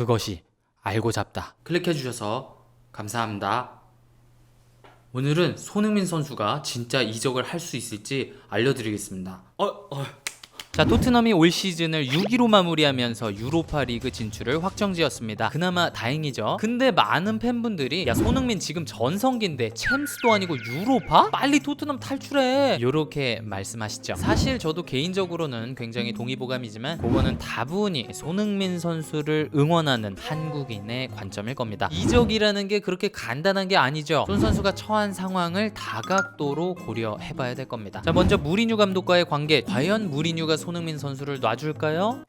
그것이 알고 잡다. 클릭해주셔서 감사합니다. 오늘은 손흥민 선수가 진짜 이적을 할 수 있을지 알려드리겠습니다. 자, 토트넘이 올 시즌을 6위로 마무리하면서 유로파 리그 진출을 확정지었습니다. 그나마 다행이죠. 근데 많은 팬분들이 야, 손흥민 지금 전성기인데 챔스도 아니고 유로파? 빨리 토트넘 탈출해! 요렇게 말씀하시죠. 사실 저도 개인적으로는 굉장히 동의보감이지만 그거는 다분히 손흥민 선수를 응원하는 한국인의 관점일 겁니다. 이적이라는 게 그렇게 간단한 게 아니죠. 손 선수가 처한 상황을 다각도로 고려해봐야 될 겁니다. 자, 먼저 무리뉴 감독과의 관계. 과연 무리뉴가 손흥민 선수를 놔줄까요?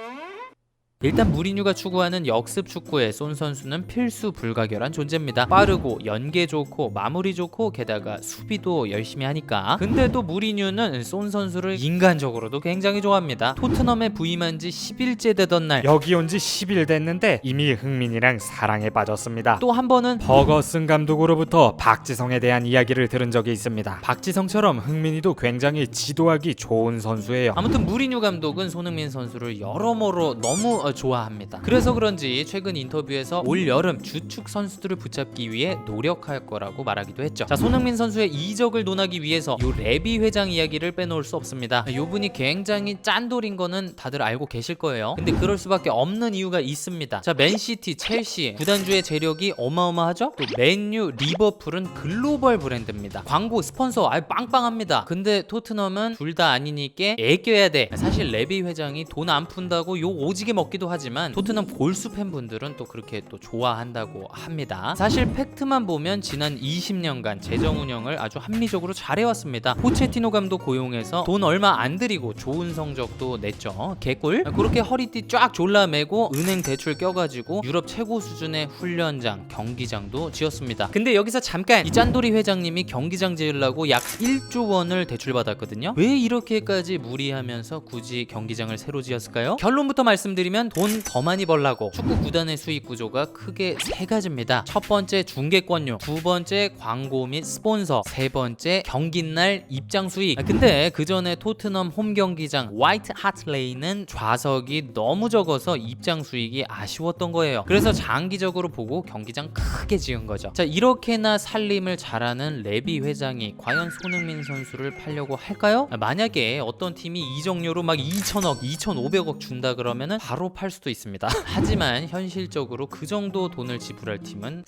일단 무리뉴가 추구하는 역습 축구에 손 선수는 필수 불가결한 존재입니다. 빠르고 연계 좋고 마무리 좋고 게다가 수비도 열심히 하니까. 근데 또 무리뉴는 손 선수를 인간적으로도 굉장히 좋아합니다. 토트넘에 부임한 지 10일째 되던 날 여기 온 지 10일 됐는데 이미 흥민이랑 사랑에 빠졌습니다. 또 한 번은 버거슨 감독으로부터 박지성에 대한 이야기를 들은 적이 있습니다. 박지성처럼 흥민이도 굉장히 지도하기 좋은 선수예요. 아무튼 무리뉴 감독은 손흥민 선수를 여러모로 너무 좋아합니다. 그래서 그런지 최근 인터뷰에서 올 여름 주축 선수들을 붙잡기 위해 노력할 거라고 말하기도 했죠. 자, 손흥민 선수의 이적을 논하기 위해서 요 레비 회장 이야기를 빼놓을 수 없습니다. 요 분이 굉장히 짠돌인 거는 다들 알고 계실 거예요. 근데 그럴 수밖에 없는 이유가 있습니다. 자, 맨시티, 첼시 구단주의 재력이 어마어마하죠? 또 맨유, 리버풀은 글로벌 브랜드입니다. 광고, 스폰서 아예 빵빵합니다. 근데 토트넘은 둘 다 아니니까 애껴야 돼. 사실 레비 회장이 돈 안 푼다고 욕 오지게 먹기도 하지만 토트넘 골수 팬분들은 또 그렇게 또 좋아한다고 합니다. 사실 팩트만 보면 지난 20년간 재정 운영을 아주 합리적으로 잘해왔습니다. 포체티노 감독 고용해서 돈 얼마 안 들이고 좋은 성적도 냈죠. 개꿀. 그렇게 허리띠 쫙 졸라매고 은행 대출 껴가지고 유럽 최고 수준의 훈련장, 경기장도 지었습니다. 근데 여기서 잠깐 이 짠돌이 회장님이 경기장 지으려고 약 1조 원을 대출받았거든요. 왜 이렇게까지 무리하면서 굳이 경기장을 새로 지었을까요? 결론부터 말씀드리면 돈 더 많이 벌라고. 축구 구단의 수익 구조가 크게 세 가지입니다. 첫 번째 중계권료, 두 번째 광고 및 스폰서, 세 번째 경기날 입장 수익. 근데 그 전에 토트넘 홈 경기장 화이트 하트레이는 좌석이 너무 적어서 입장 수익이 아쉬웠던 거예요. 그래서 장기적으로 보고 경기장 크게 지은 거죠. 자, 이렇게나 살림을 잘하는 레비 회장이 과연 손흥민 선수를 팔려고 할까요? 만약에 어떤 팀이 이적료로 막 2천억, 2,500억 준다 그러면은 바로 팔 수도 있습니다. 하지만 현실적으로 그 정도 돈을 지불할 팀은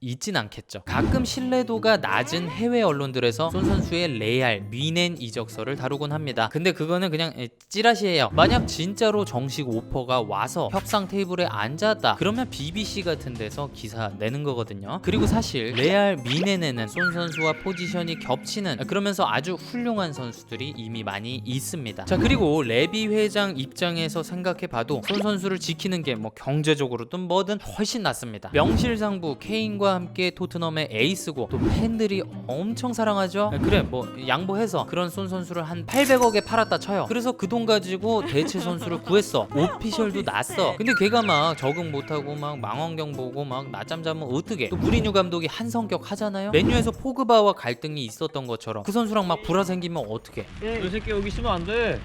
있진 않겠죠. 가끔 신뢰도가 낮은 해외 언론들에서 손 선수의 레알, 미넨 이적설을 다루곤 합니다. 근데 그거는 그냥 찌라시예요. 만약 진짜로 정식 오퍼가 와서 협상 테이블에 앉았다 그러면 BBC 같은 데서 기사 내는 거거든요. 그리고 사실 레알, 미넨에는 손 선수와 포지션이 겹치는 그러면서 아주 훌륭한 선수들이 이미 많이 있습니다. 자, 그리고 레비 회장 입장에서 생각해봐도 손 선수를 지키는 게 뭐 경제적으로든 뭐든 훨씬 낫습니다. 명실상부 케인과 함께 토트넘의 에이스고 또 팬들이 엄청 사랑하죠. 그래 뭐 양보해서 그런 손 선수를 한 800억에 팔았다 쳐요. 그래서 그 돈 가지고 대체 선수를 구했어. 오피셜도 났어. 근데 걔가 막 적응 못하고 막 망원경 보고 막 낮잠 자면 어떻게. 또 무리뉴 감독이 한 성격 하잖아요. 맨유에서 포그바와 갈등이 있었던 것처럼 그 선수랑 막 불화 생기면 어떻게. 이 새끼 여기 있으면 안 돼.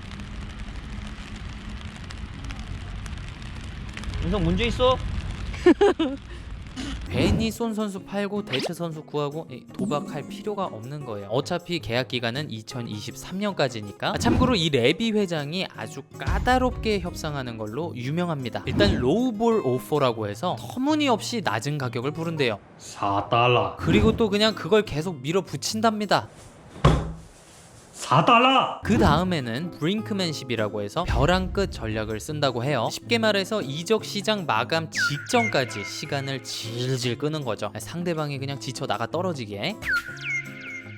인성 문제 있어? 괜히 손 선수 팔고 대체 선수 구하고 도박할 필요가 없는 거예요. 어차피 계약 기간은 2023년까지니까. 참고로 이 레비 회장이 아주 까다롭게 협상하는 걸로 유명합니다. 일단 로우볼 오퍼라고 해서 터무니없이 낮은 가격을 부른대요. 4달러. 그리고 또 그냥 그걸 계속 밀어붙인답니다. 4달러. 그 다음에는 브링크맨십이라고 해서 벼랑 끝 전략을 쓴다고 해요. 쉽게 말해서 이적 시장 마감 직전까지 시간을 질질 끄는 거죠. 상대방이 그냥 지쳐 나가 떨어지게.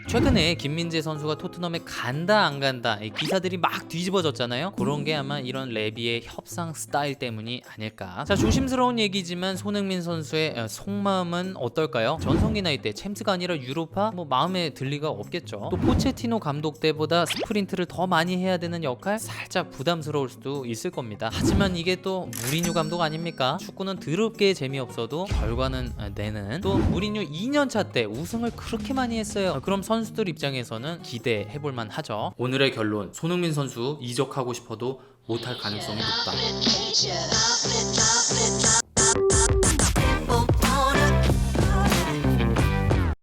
최근에 김민재 선수가 토트넘에 간다 안 간다 기사들이 막 뒤집어졌잖아요. 그런 게 아마 이런 레비의 협상 스타일 때문이 아닐까. 자, 조심스러운 얘기지만 손흥민 선수의 속마음은 어떨까요? 전성기 나이 때 챔스가 아니라 유로파? 뭐 마음에 들 리가 없겠죠. 또 포체티노 감독 때보다 스프린트를 더 많이 해야 되는 역할? 살짝 부담스러울 수도 있을 겁니다. 하지만 이게 또 무리뉴 감독 아닙니까? 축구는 더럽게 재미없어도 결과는 내는. 또 무리뉴 2년차 때 우승을 그렇게 많이 했어요. 그럼 선수들 입장에서는 기대해볼만 하죠. 오늘의 결론, 손흥민 선수 이적하고 싶어도 못할 가능성이 높다.